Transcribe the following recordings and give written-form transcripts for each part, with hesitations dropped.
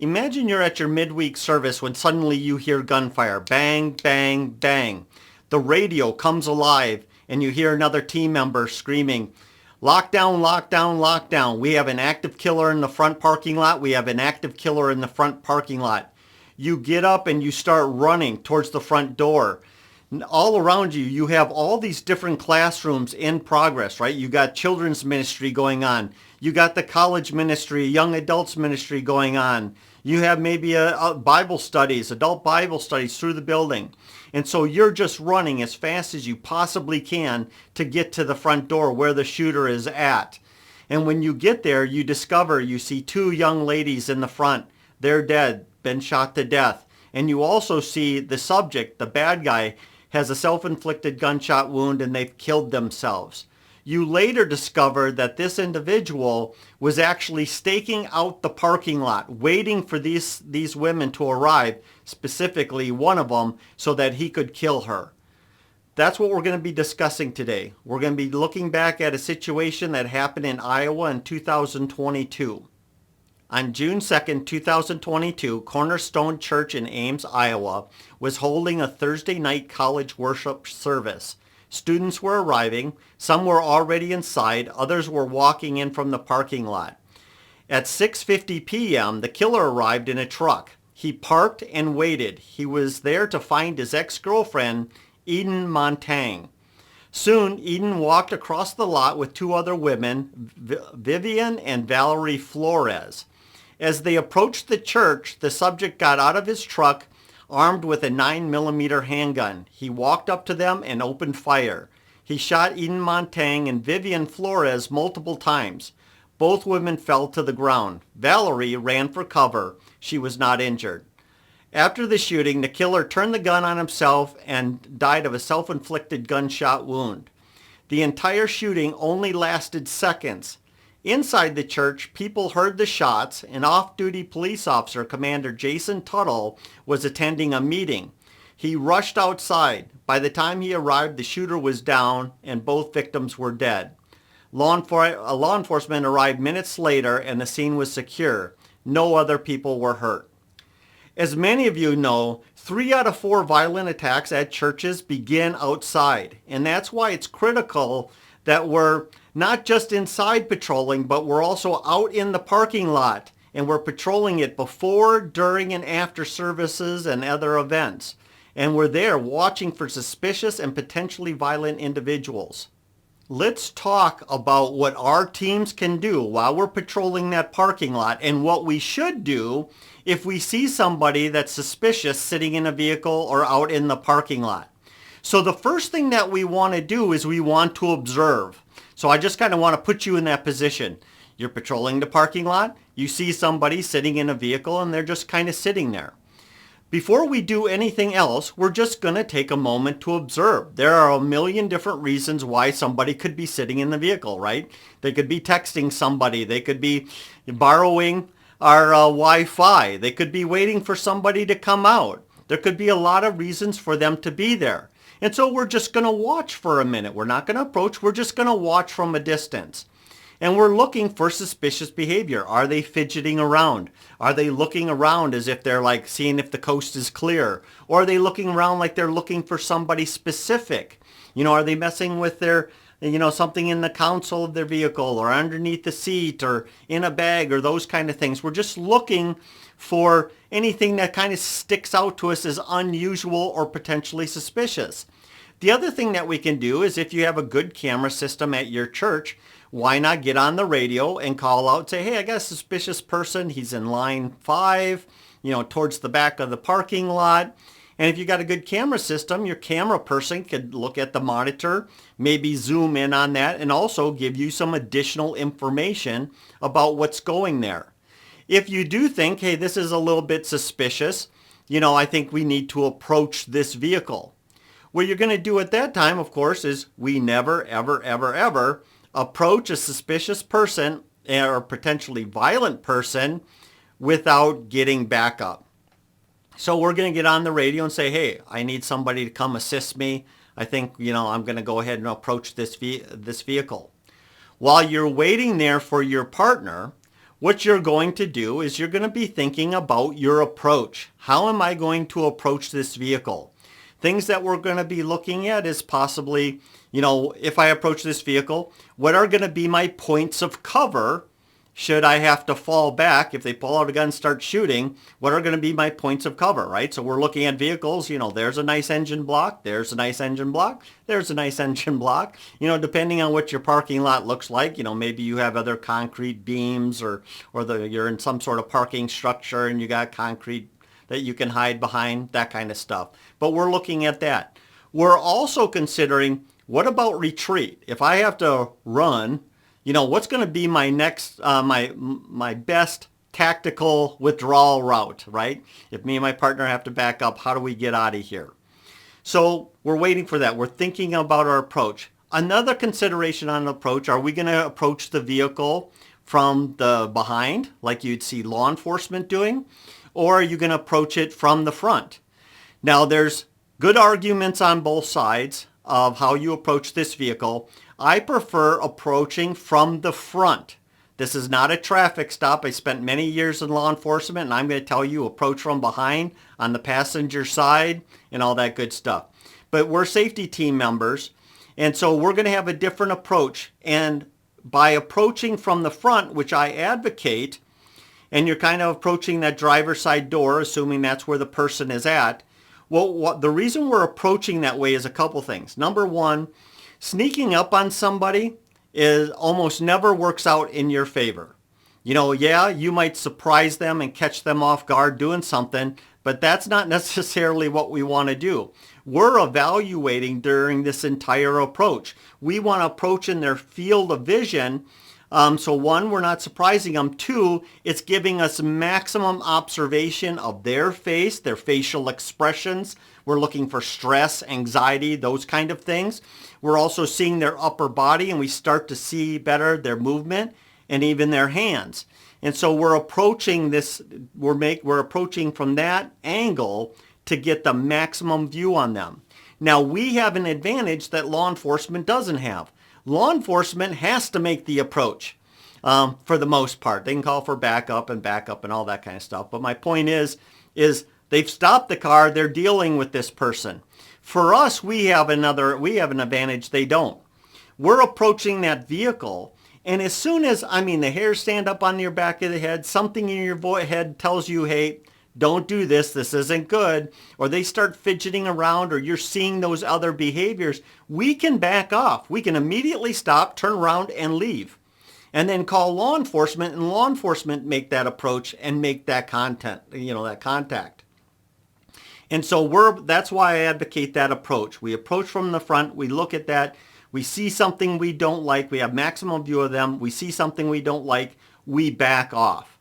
Imagine you're at your midweek service when suddenly you hear gunfire. Bang, bang, bang. The radio comes alive and you hear another team member screaming, "Lockdown, lockdown, lockdown. We have an active killer in the front parking lot. We have an active killer in the front parking lot." You get up and you start running towards the front door. All around you, you have all these different classrooms in progress, right? You got children's ministry going on. You got the college ministry, young adults ministry going on. You have maybe a Bible studies, adult Bible studies through the building. And so you're just running as fast as you possibly can to get to the front door where the shooter is at. And when you get there, you discover you see two young ladies in the front. They're dead, been shot to death. And you also see the subject, the bad guy, has a self-inflicted gunshot wound and they've killed themselves. You later discover that this individual was actually staking out the parking lot, waiting for these women to arrive, specifically one of them, so that he could kill her. That's what we're going to be discussing today. We're going to be looking back at a situation that happened in Iowa in 2022. On June 2nd, 2022, Cornerstone Church in Ames, Iowa, was holding a Thursday night college worship service. Students were arriving. Some were already inside. Others were walking in from the parking lot. At 6:50 p.m., the killer arrived in a truck. He parked and waited. He was there to find his ex-girlfriend, Eden Montang. Soon, Eden walked across the lot with two other women, Vivian and Valerie Flores. As they approached the church, the subject got out of his truck armed with a 9mm handgun. He walked up to them and opened fire. He shot Eden Montang and Vivian Flores multiple times. Both women fell to the ground. Valerie ran for cover. She was not injured. After the shooting, the killer turned the gun on himself and died of a self-inflicted gunshot wound. The entire shooting only lasted seconds. Inside the church, people heard the shots, and off-duty police officer Commander Jason Tuttle was attending a meeting. He rushed outside. By the time he arrived, the shooter was down and both victims were dead. Law enforcement arrived minutes later and the scene was secure. No other people were hurt. As many of you know, 3 out of 4 violent attacks at churches begin outside, and that's why it's critical that we're not just inside patrolling, but we're also out in the parking lot, and we're patrolling it before, during, and after services and other events. And we're there watching for suspicious and potentially violent individuals. Let's talk about what our teams can do while we're patrolling that parking lot and what we should do if we see somebody that's suspicious sitting in a vehicle or out in the parking lot. So the first thing that we want to do is we want to observe. So I just kind of want to put you in that position. You're patrolling the parking lot. You see somebody sitting in a vehicle and they're just kind of sitting there. Before we do anything else, we're just going to take a moment to observe. There are a million different reasons why somebody could be sitting in the vehicle, right? They could be texting somebody. They could be borrowing our Wi-Fi. They could be waiting for somebody to come out. There could be a lot of reasons for them to be there. And so we're just going to watch for a minute. We're not going to approach. We're just going to watch from a distance. And we're looking for suspicious behavior. Are they fidgeting around? Are they looking around as if they're like seeing if the coast is clear? Or are they looking around like they're looking for somebody specific? Are they messing with their, something in the console of their vehicle or underneath the seat or in a bag or those kind of things? We're just looking for anything that kind of sticks out to us as unusual or potentially suspicious. The other thing that we can do is if you have a good camera system at your church, why not get on the radio and call out, say, hey, I got a suspicious person. He's in line 5, towards the back of the parking lot. And if you got a good camera system, your camera person could look at the monitor, maybe zoom in on that, and also give you some additional information about what's going there. If you do think, hey, this is a little bit suspicious, I think we need to approach this vehicle. What you're going to do at that time, of course, is we never, ever, ever, ever approach a suspicious person or potentially violent person without getting backup. So we're going to get on the radio and say, hey, I need somebody to come assist me. I think, I'm going to go ahead and approach this vehicle. While you're waiting there for your partner, what you're going to do is you're going to be thinking about your approach. How am I going to approach this vehicle? Things that we're going to be looking at is possibly, if I approach this vehicle, what are going to be my points of cover? Should I have to fall back, if they pull out a gun and start shooting, what are going to be my points of cover, right? So we're looking at vehicles, there's a nice engine block, there's a nice engine block, there's a nice engine block. Depending on what your parking lot looks like, maybe you have other concrete beams or you're in some sort of parking structure and you got concrete that you can hide behind, that kind of stuff. But we're looking at that. We're also considering, what about retreat? If I have to run, what's going to be my next, my best tactical withdrawal route, right? If me and my partner have to back up, how do we get out of here? So we're waiting for that. We're thinking about our approach. Another consideration on an approach, are we going to approach the vehicle from the behind, like you'd see law enforcement doing? Or are you going to approach it from the front? Now, there's good arguments on both sides of how you approach this vehicle. I prefer approaching from the front. This is not a traffic stop. I spent many years in law enforcement, and I'm going to tell you, approach from behind on the passenger side and all that good stuff. But we're safety team members, and so we're going to have a different approach. And by approaching from the front, which I advocate, and you're kind of approaching that driver's side door, assuming that's where the person is at, well, the reason we're approaching that way is a couple things. Number one, sneaking up on somebody is almost never works out in your favor. You might surprise them and catch them off guard doing something, but that's not necessarily what we want to do. We're evaluating during this entire approach. We want to approach in their field of vision. So one, we're not surprising them. Two, it's giving us maximum observation of their face, their facial expressions. We're looking for stress, anxiety, those kind of things. We're also seeing their upper body, and we start to see better their movement and even their hands. And so we're approaching this, we're approaching from that angle to get the maximum view on them. Now, we have an advantage that law enforcement doesn't have. Law enforcement has to make the approach for the most part. They can call for backup and all that kind of stuff. But my point is they've stopped the car. They're dealing with this person. For us, we have an advantage they don't. We're approaching that vehicle, and as soon as, the hairs stand up on your back of the head, something in your head tells you, hey, don't do this, this isn't good, or they start fidgeting around, or you're seeing those other behaviors, we can back off. We can immediately stop, turn around, and leave. And then call law enforcement, and law enforcement make that approach and make that that contact. And so that's why I advocate that approach. We approach from the front, we look at that, we see something we don't like, we have maximum view of them, we see something we don't like, we back off.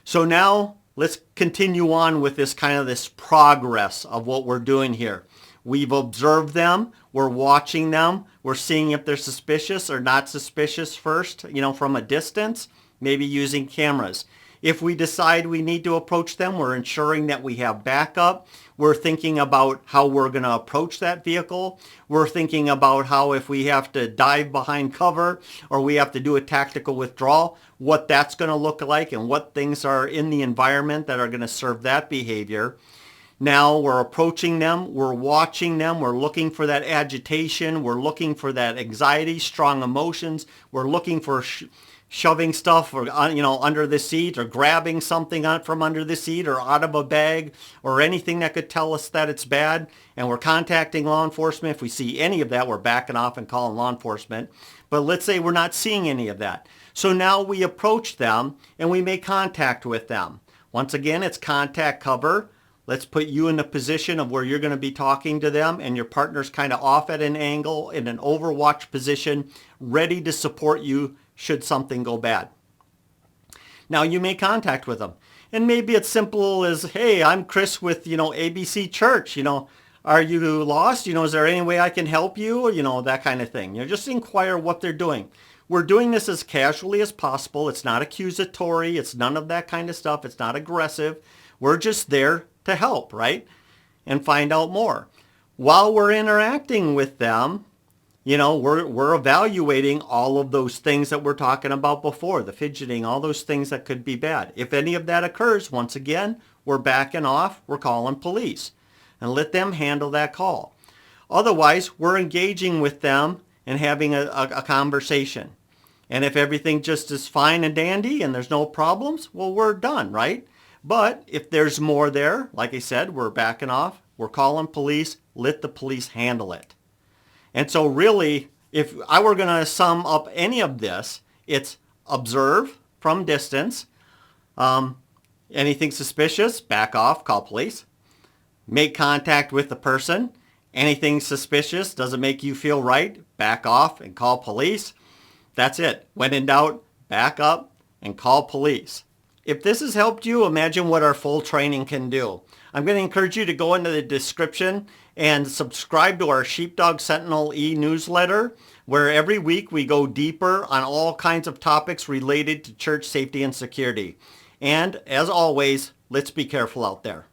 So now let's continue on with this progress of what we're doing here. We've observed them, we're watching them, we're seeing if they're suspicious or not suspicious first, from a distance, maybe using cameras. If we decide we need to approach them, we're ensuring that we have backup. We're thinking about how we're going to approach that vehicle. We're thinking about how, if we have to dive behind cover or we have to do a tactical withdrawal, what that's going to look like and what things are in the environment that are going to serve that behavior. Now we're approaching them, we're watching them, we're looking for that agitation, we're looking for that anxiety, strong emotions, we're looking for shoving stuff or under the seat, or grabbing something out from under the seat or out of a bag, or anything that could tell us that it's bad, and we're contacting law enforcement. If we see any of that, we're backing off and calling law enforcement. But let's say we're not seeing any of that. So now we approach them and we make contact with them. Once again, it's contact cover. Let's put you in a position of where you're going to be talking to them, and your partner's kind of off at an angle in an overwatch position, ready to support you should something go bad. Now you make contact with them. And maybe it's simple as, hey, I'm Chris with, ABC Church. Are you lost? Is there any way I can help you? That kind of thing. Just inquire what they're doing. We're doing this as casually as possible. It's not accusatory. It's none of that kind of stuff. It's not aggressive. We're just there to help, right? And find out more. While we're interacting with them, we're evaluating all of those things that we're talking about before, the fidgeting, all those things that could be bad. If any of that occurs, once again, we're backing off, we're calling police and let them handle that call. Otherwise, we're engaging with them and having a conversation. And if everything just is fine and dandy and there's no problems, well, we're done, right? But if there's more there, like I said, we're backing off, we're calling police, let the police handle it. And so really, if I were going to sum up any of this, it's observe from distance. Anything suspicious, back off, call police. Make contact with the person. Anything suspicious doesn't make you feel right, back off and call police. That's it. When in doubt, back up and call police. If this has helped you, imagine what our full training can do. I'm going to encourage you to go into the description and subscribe to our Sheepdog Sentinel e-newsletter, where every week we go deeper on all kinds of topics related to church safety and security. And as always, let's be careful out there.